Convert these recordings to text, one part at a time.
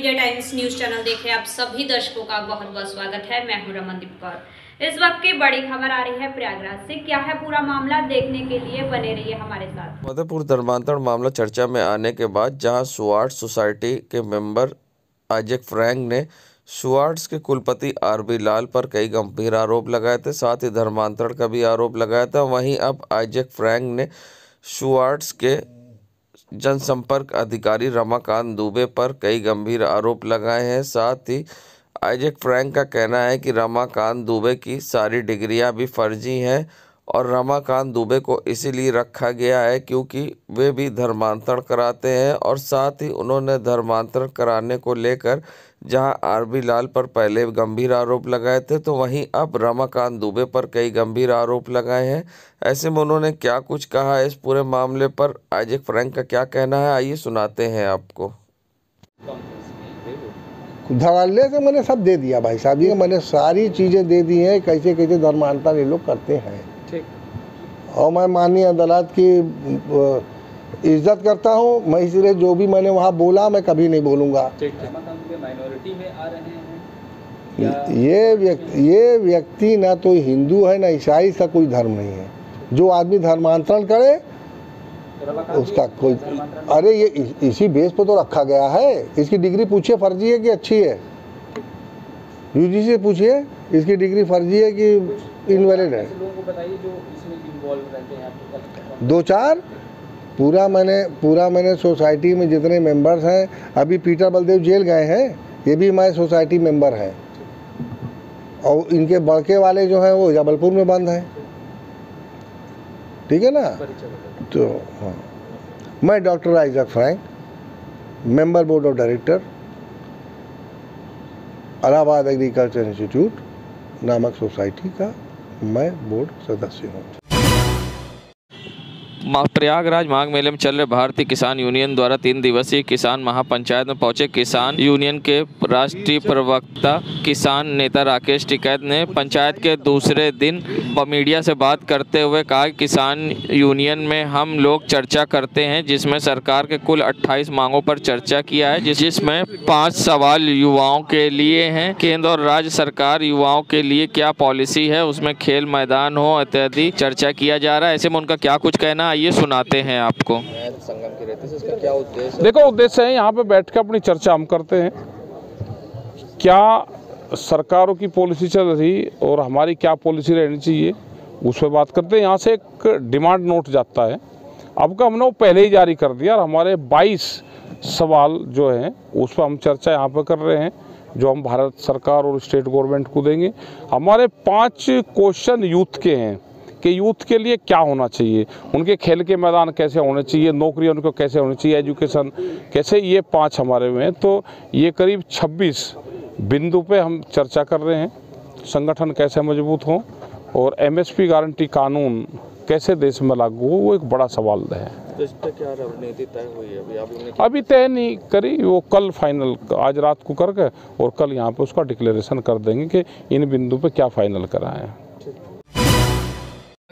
India times news channel देख रहे आप सभी दर्शकों का बहुत बहुत स्वागत है। मैं हूं रमनदीप कौर। इस वक्त की बड़ी खबर आ रही है प्रयागराज से। क्या है पूरा मामला, देखने के लिए बने रहिए हमारे साथ। मधुपुर धर्मांतरण मामला चर्चा में आने के बाद जहां शुआर्ट्स सोसाइटी के मेंबर आइजैक फ्रैंक ने शुआर्ट्स के कुलपति आरबी लाल पर कई गंभीर आरोप लगाए थे, साथ ही धर्मांतरण का भी आरोप लगाया था। वहीं अब आइजैक फ्रैंक ने शुआर्ट्स के जनसंपर्क अधिकारी रमाकांत दुबे पर कई गंभीर आरोप लगाए हैं। साथ ही आइजैक फ्रैंक का कहना है कि रमाकांत दुबे की सारी डिग्रियां भी फर्जी हैं और रमाकांत दुबे को इसीलिए रखा गया है क्योंकि वे भी धर्मांतरण कराते हैं। और साथ ही उन्होंने धर्मांतरण कराने को लेकर जहां आरबी लाल पर पहले गंभीर आरोप लगाए थे, तो वहीं अब रमाकांत दुबे पर कई गंभीर आरोप लगाए हैं। ऐसे में उन्होंने क्या कुछ कहा है इस पूरे मामले पर, आइजैक फ्रैंक का क्या कहना है, आइए सुनाते हैं आपको। धड़ल्ले से मैंने सब दे दिया भाई साहब, ये मैंने सारी चीज़ें दे दी हैं, कैसे कैसे धर्मांतरण ये लोग करते हैं। और मैं माननीय अदालत की इज्जत करता हूँ, मैं इसलिए जो भी मैंने वहाँ बोला मैं कभी नहीं बोलूँगा। माइनॉरिटी में आ रहे हैं ये व्यक्ति ना तो हिंदू है ना ईसाई, का कोई धर्म नहीं है। जो आदमी धर्मांतरण करे उसका कोई, अरे ये इसी बेस पे तो रखा गया है। इसकी डिग्री पूछिए फर्जी है कि अच्छी है, यूजी से पूछिए इसकी डिग्री फर्जी है कि इनवैलिड है। लोगों को बताइए जो इसमें इन्वॉल्व रहते हैं। दो चार पूरा मैंने सोसाइटी में जितने मेंबर्स हैं, अभी पीटर बलदेव जेल गए हैं, ये भी हमारे सोसाइटी मेंबर हैं। और इनके बड़के वाले जो हैं वो जबलपुर में बंद हैं, ठीक है ना। तो हाँ, मैं doctor Isaac Frank, member board of director Allahabad agriculture institute नामक सोसाइटी का मैं बोर्ड सदस्य हूँ। प्रयागराज माघ मेले में चल रहे भारतीय किसान यूनियन द्वारा 3 दिवसीय किसान महापंचायत में पहुंचे किसान यूनियन के राष्ट्रीय प्रवक्ता किसान नेता राकेश टिकैत ने पंचायत के दूसरे दिन मीडिया से बात करते हुए कहा कि किसान यूनियन में हम लोग चर्चा करते हैं, जिसमें सरकार के कुल 28 मांगों पर चर्चा किया है, जिसमें 5 सवाल युवाओं के लिए हैं। केंद्र और राज्य सरकार युवाओं के लिए क्या पॉलिसी है, उसमें खेल मैदान हो इत्यादि चर्चा किया जा रहा है। ऐसे में उनका क्या कुछ कहना, ये सुनाते हैं आपको। संगम की रहती है, इसका क्या उद्देश्य? देखो, उद्देश्य है यहाँ पे बैठ के अपनी चर्चा हम करते हैं, क्या सरकारों की पॉलिसी चल रही और हमारी क्या पॉलिसी रहनी चाहिए, उस पर बात करते हैं। यहाँ से एक डिमांड नोट जाता है, अब का हमने वो पहले ही जारी कर दिया और हमारे 22 सवाल जो हैं उस पर हम चर्चा यहाँ पे कर रहे हैं, जो हम भारत सरकार और स्टेट गवर्नमेंट को देंगे। हमारे 5 क्वेश्चन यूथ के हैं कि यूथ के लिए क्या होना चाहिए, उनके खेल के मैदान कैसे होने चाहिए, नौकरी उनको कैसे होनी चाहिए, एजुकेशन कैसे, ये 5 हमारे में हैं। तो ये करीब 26 बिंदु पे हम चर्चा कर रहे हैं। संगठन कैसे मजबूत हो और एमएसपी गारंटी कानून कैसे देश में लागू हो, वो एक बड़ा सवाल है। तो इस पर क्या रणनीति तय हुई है? अभी तय नहीं करी, वो कल फाइनल आज रात को करके और कल यहाँ पे उसका डिक्लेरेशन कर देंगे कि इन बिंदु पे क्या फाइनल करा है।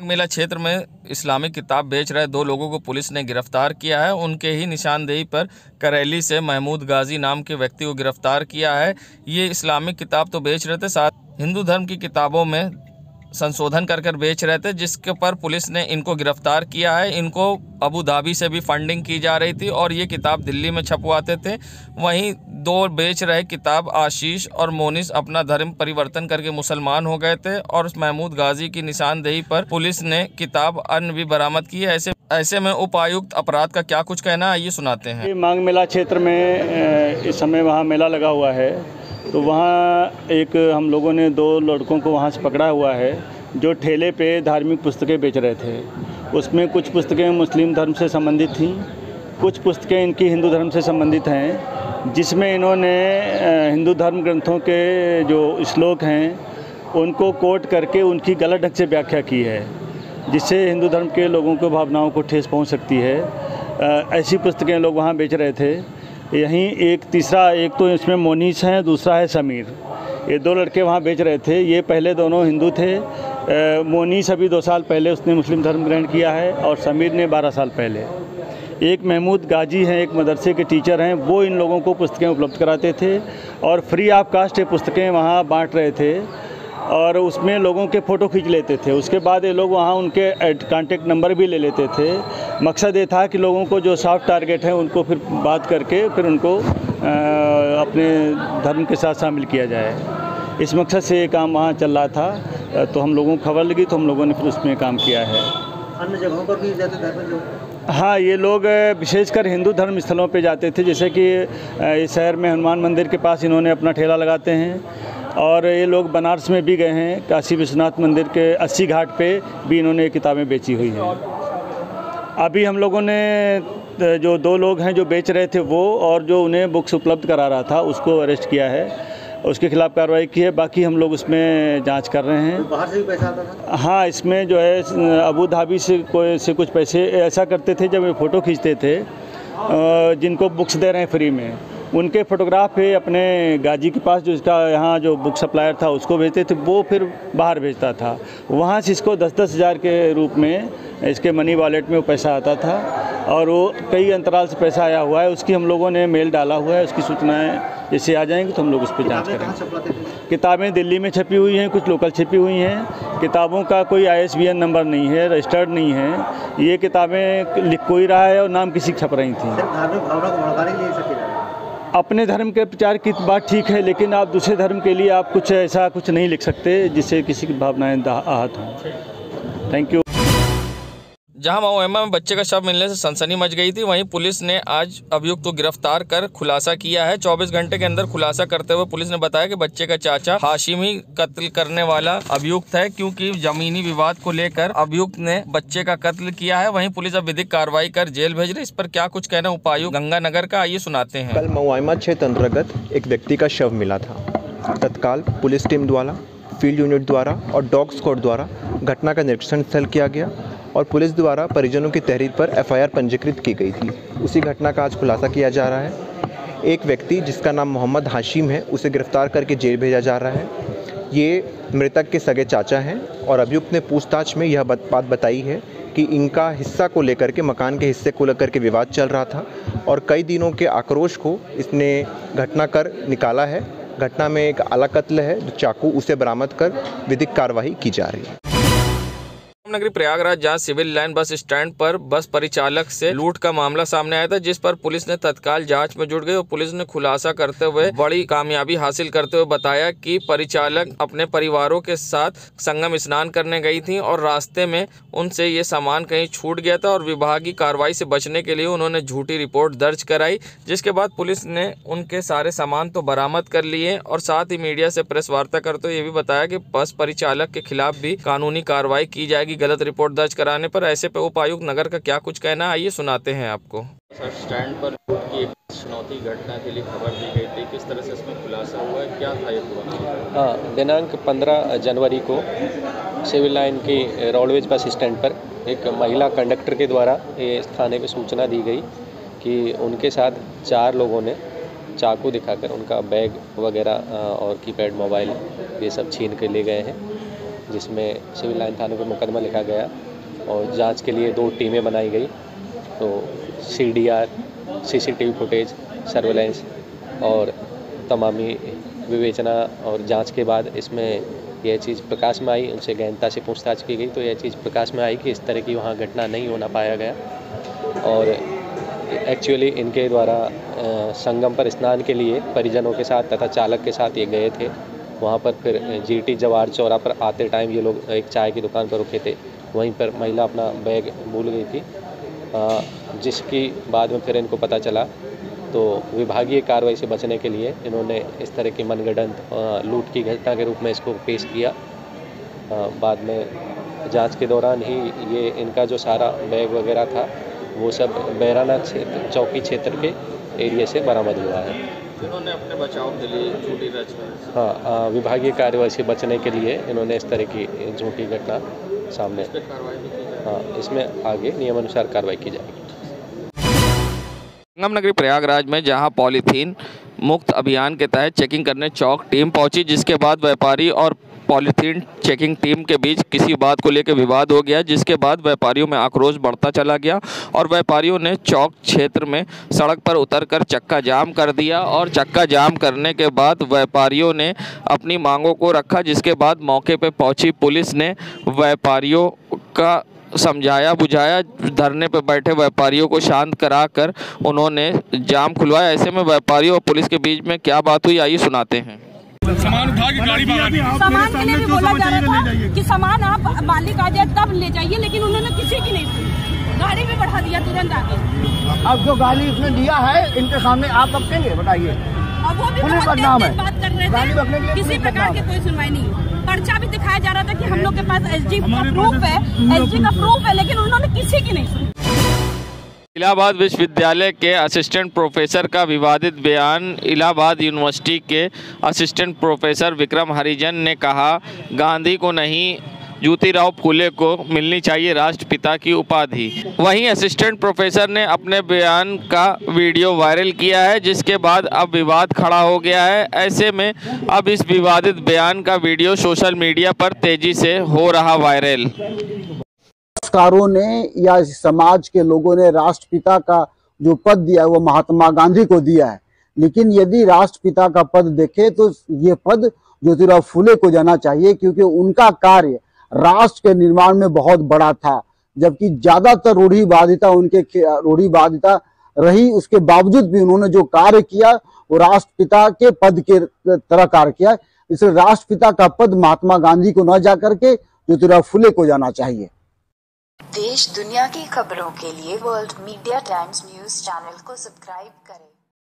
मेला क्षेत्र में इस्लामिक किताब बेच रहे 2 लोगों को पुलिस ने गिरफ्तार किया है। उनके ही निशानदेही पर करेली से महमूद गाजी नाम के व्यक्ति को गिरफ्तार किया है। ये इस्लामिक किताब तो बेच रहे थे, साथ हिंदू धर्म की किताबों में संशोधन कर बेच रहे थे, जिसके पर पुलिस ने इनको गिरफ्तार किया है। इनको अबू धाबी से भी फंडिंग की जा रही थी और ये किताब दिल्ली में छपवाते थे। वहीं 2 बेच रहे किताब आशीष और मोनिस अपना धर्म परिवर्तन करके मुसलमान हो गए थे और महमूद गाजी की निशानदेही पर पुलिस ने किताब अन्य भी बरामद की है। ऐसे में उपायुक्त अपराध का क्या कुछ कहना है, ये सुनाते हैं। माघ मेला क्षेत्र में इस समय वहाँ मेला लगा हुआ है, तो वहाँ एक हम लोगों ने 2 लड़कों को वहाँ से पकड़ा हुआ है जो ठेले पे धार्मिक पुस्तकें बेच रहे थे। उसमें कुछ पुस्तकें मुस्लिम धर्म से संबंधित थीं, कुछ पुस्तकें इनकी हिंदू धर्म से संबंधित हैं, जिसमें इन्होंने हिंदू धर्म ग्रंथों के जो श्लोक हैं उनको कोट करके उनकी गलत ढंग से व्याख्या की है, जिससे हिंदू धर्म के लोगों को भावनाओं को ठेस पहुँच सकती है। ऐसी पुस्तकें लोग वहाँ बेच रहे थे। यहीं एक तो इसमें मोनीस हैं, दूसरा है समीर। ये 2 लड़के वहाँ बेच रहे थे। ये पहले दोनों हिंदू थे। मोनीस अभी 2 साल पहले उसने मुस्लिम धर्म ग्रहण किया है और समीर ने 12 साल पहले। एक महमूद गाजी हैं, एक मदरसे के टीचर हैं, वो इन लोगों को पुस्तकें उपलब्ध कराते थे और फ्री ऑफ कास्ट ये पुस्तकें वहाँ बांट रहे थे और उसमें लोगों के फ़ोटो खींच लेते थे। उसके बाद ये लोग वहाँ उनके कांटेक्ट नंबर भी ले लेते थे। मकसद ये था कि लोगों को जो सॉफ्ट टारगेट है उनको फिर बात करके फिर उनको अपने धर्म के साथ शामिल किया जाए। इस मकसद से ये काम वहाँ चल रहा था, तो हम लोगों को खबर लगी तो हम लोगों ने फिर उसमें काम किया है। अन्य जगहों पर भी जाते धर्म लोग? हाँ, ये लोग विशेषकर हिंदू धर्म स्थलों पे जाते थे, जैसे कि इस शहर में हनुमान मंदिर के पास इन्होंने अपना ठेला लगाते हैं और ये लोग बनारस में भी गए हैं, काशी विश्वनाथ मंदिर के 80 घाट पे भी इन्होंने किताबें बेची हुई हैं। अभी हम लोगों ने जो 2 लोग हैं जो बेच रहे थे वो और जो उन्हें बुक्स उपलब्ध करा रहा था उसको अरेस्ट किया है, उसके खिलाफ़ कार्रवाई की है। बाकी हम लोग उसमें जांच कर रहे हैं। तो बाहर से भी पैसा आता था? हाँ, इसमें जो है अबू धाबी से कुछ पैसे ऐसा करते थे, जब ये फ़ोटो खींचते थे जिनको बुक्स दे रहे हैं फ्री में, उनके फ़ोटोग्राफ पे अपने गाजी के पास जो इसका यहाँ जो बुक सप्लायर था उसको भेजते थे, वो फिर बाहर भेजता था। वहाँ से इसको 10-10 हज़ार के रूप में इसके मनी वॉलेट में वो पैसा आता था और वो कई अंतराल से पैसा आया हुआ है। उसकी हम लोगों ने मेल डाला हुआ है, उसकी सूचनाएं जैसे आ जाएंगी तो हम लोग उस पर जाँच करेंगे। किताबें दिल्ली में छपी हुई हैं, कुछ लोकल छपी हुई हैं। किताबों का कोई ISBN नंबर नहीं है, रजिस्टर्ड नहीं है। ये किताबें लिख कोई रहा है और नाम किसी की छप रही थी। धार्मिक भावना को भड़काने के लिए सके अपने धर्म के प्रचार की बात ठीक है, लेकिन आप दूसरे धर्म के लिए आप कुछ ऐसा कुछ नहीं लिख सकते जिससे किसी की भावनाएं आहत हों। Thank you. जहां मुहम्मा में बच्चे का शव मिलने से सनसनी मच गई थी, वहीं पुलिस ने आज अभियुक्त को गिरफ्तार कर खुलासा किया है। 24 घंटे के अंदर खुलासा करते हुए पुलिस ने बताया कि बच्चे का चाचा हाशिम ही कत्ल करने वाला अभियुक्त है, क्योंकि जमीनी विवाद को लेकर अभियुक्त ने बच्चे का कत्ल किया है। वहीं पुलिस अब विधिक कार्रवाई कर जेल भेज रही। इस पर क्या कुछ कहना उपायुक्त गंगानगर का, आइए सुनाते हैं। कल मुहम्मा क्षेत्र अंतर्गत एक व्यक्ति का शव मिला था। तत्काल पुलिस टीम द्वारा, फील्ड यूनिट द्वारा और डॉग स्क्वाड द्वारा घटना का निरीक्षण स्थल किया गया और पुलिस द्वारा परिजनों की तहरीर पर FIR पंजीकृत की गई थी। उसी घटना का आज खुलासा किया जा रहा है। एक व्यक्ति जिसका नाम मोहम्मद हाशिम है, उसे गिरफ्तार करके जेल भेजा जा रहा है। ये मृतक के सगे चाचा हैं और अभियुक्त ने पूछताछ में यह बात बताई है कि इनका हिस्सा को लेकर के, मकान के हिस्से को लेकर के विवाद चल रहा था और कई दिनों के आक्रोश को इसने घटना कर निकाला है। घटना में एक आला कत्ल है, जो चाकू, उसे बरामद कर विधिक कार्रवाई की जा रही है। नगरी प्रयागराज जहां सिविल लाइन बस स्टैंड पर बस परिचालक से लूट का मामला सामने आया था, जिस पर पुलिस ने तत्काल जांच में जुट गई और पुलिस ने खुलासा करते हुए बड़ी कामयाबी हासिल करते हुए बताया कि परिचालक अपने परिवारों के साथ संगम स्नान करने गई थी और रास्ते में उनसे ये सामान कहीं छूट गया था और विभागीय कार्रवाई से बचने के लिए उन्होंने झूठी रिपोर्ट दर्ज कराई, जिसके बाद पुलिस ने उनके सारे सामान तो बरामद कर लिए और साथ ही मीडिया से प्रेस वार्ता करते हुए ये भी बताया कि बस परिचालक के खिलाफ भी कानूनी कार्रवाई की जाएगी गलत रिपोर्ट दर्ज कराने पर। ऐसे पे उपायुक्त नगर का क्या कुछ कहना है, आइए सुनाते हैं आपको। सर, स्टैंड पर लूट की एक चुनौती घटना के लिए खबर दी गई थी, किस तरह से इसमें खुलासा हुआ है, क्या था ये पूरा? हाँ, दिनांक 15 जनवरी को सिविल लाइन की रोडवेज बस स्टैंड पर एक महिला कंडक्टर के द्वारा ये थाने पे सूचना दी गई कि उनके साथ 4 लोगों ने चाकू दिखाकर उनका बैग वगैरह और कीपैड मोबाइल ये सब छीन के ले गए हैं, जिसमें सिविल लाइन थाने पर मुकदमा लिखा गया और जांच के लिए 2 टीमें बनाई गई। तो CDR, CCTV फुटेज, सर्वेलेंस और तमामी विवेचना और जांच के बाद इसमें यह चीज़ प्रकाश में आई। उनसे गहनता से पूछताछ की गई तो यह चीज़ प्रकाश में आई कि इस तरह की वहाँ घटना नहीं होना पाया गया और एक्चुअली इनके द्वारा संगम पर स्नान के लिए परिजनों के साथ तथा चालक के साथ ये गए थे। वहाँ पर फिर GT जवाहर चौरा पर आते टाइम ये लोग एक चाय की दुकान पर रुके थे, वहीं पर महिला अपना बैग भूल गई थी, जिसकी बाद में फिर इनको पता चला तो विभागीय कार्रवाई से बचने के लिए इन्होंने इस तरह की मनगढ़ंत लूट की घटना के रूप में इसको पेश किया। बाद में जांच के दौरान ही ये इनका जो सारा बैग वगैरह था वो सब बैराना क्षेत्र, चौकी क्षेत्र के एरिया से बरामद हुआ है। इन्होंने अपने बचाव के लिए झूठी रचना, हाँ, विभागीय कार्रवाई से बचने के लिए इन्होंने इस तरह की झूठी घटना सामने, हाँ, इसमें आगे नियमानुसार कार्रवाई की जाएगी। संगम नगरी प्रयागराज में जहां पॉलीथीन मुक्त अभियान के तहत चेकिंग करने चौक टीम पहुंची, जिसके बाद व्यापारी और पॉलीथीन चेकिंग टीम के बीच किसी बात को लेकर विवाद हो गया, जिसके बाद व्यापारियों में आक्रोश बढ़ता चला गया और व्यापारियों ने चौक क्षेत्र में सड़क पर उतरकर चक्का जाम कर दिया और चक्का जाम करने के बाद व्यापारियों ने अपनी मांगों को रखा, जिसके बाद मौके पर पहुंची पुलिस ने व्यापारियों का समझाया बुझाया। धरने पर बैठे व्यापारियों को शांत कराकर उन्होंने जाम खुलवाया। ऐसे में व्यापारियों और पुलिस के बीच में क्या बात हुई, आइए सुनाते हैं। सामान उठा के गाड़ी सामान के लिए भी बोला जा रहा था कि सामान आप मालिक आ जाए तब ले जाइए, लेकिन उन्होंने किसी की नहीं सुनी, गाड़ी भी बढ़ा दिया तुरंत आके। अब जो गाड़ी उसने दिया है इनके सामने आप रखेंगे, बताइए। और वो भी पुलिस बदनाम है, बात कर रहे थे, किसी प्रकार की कोई सुनवाई नहीं। पर्चा भी दिखाया जा रहा था कि हम लोग के पास एसडी का प्रूफ है, लेकिन उन्होंने किसी की नहीं सुनी। इलाहाबाद विश्वविद्यालय के असिस्टेंट प्रोफेसर का विवादित बयान। इलाहाबाद यूनिवर्सिटी के असिस्टेंट प्रोफेसर विक्रम हरिजन ने कहा, गांधी को नहीं ज्योतिराव फूले को मिलनी चाहिए राष्ट्रपिता की उपाधि। वहीं असिस्टेंट प्रोफेसर ने अपने बयान का वीडियो वायरल किया है, जिसके बाद अब विवाद खड़ा हो गया है। ऐसे में अब इस विवादित बयान का वीडियो सोशल मीडिया पर तेजी से हो रहा वायरल। संस्कारों ने या समाज के लोगों ने राष्ट्रपिता का जो पद दिया है वो महात्मा गांधी को दिया है, लेकिन यदि राष्ट्रपिता का पद देखे तो ये पद ज्योतिराव फूले को जाना चाहिए, क्योंकि उनका कार्य राष्ट्र के निर्माण में बहुत बड़ा था। जबकि ज्यादातर रूढ़िवादिता रही, उसके बावजूद भी उन्होंने जो कार्य किया वो राष्ट्रपिता के पद के तरह कार्य किया। इसलिए राष्ट्रपिता का पद महात्मा गांधी को न जाकर के ज्योतिराव फूले को जाना चाहिए। देश दुनिया की खबरों के लिए world media times news channel को सब्सक्राइब करें।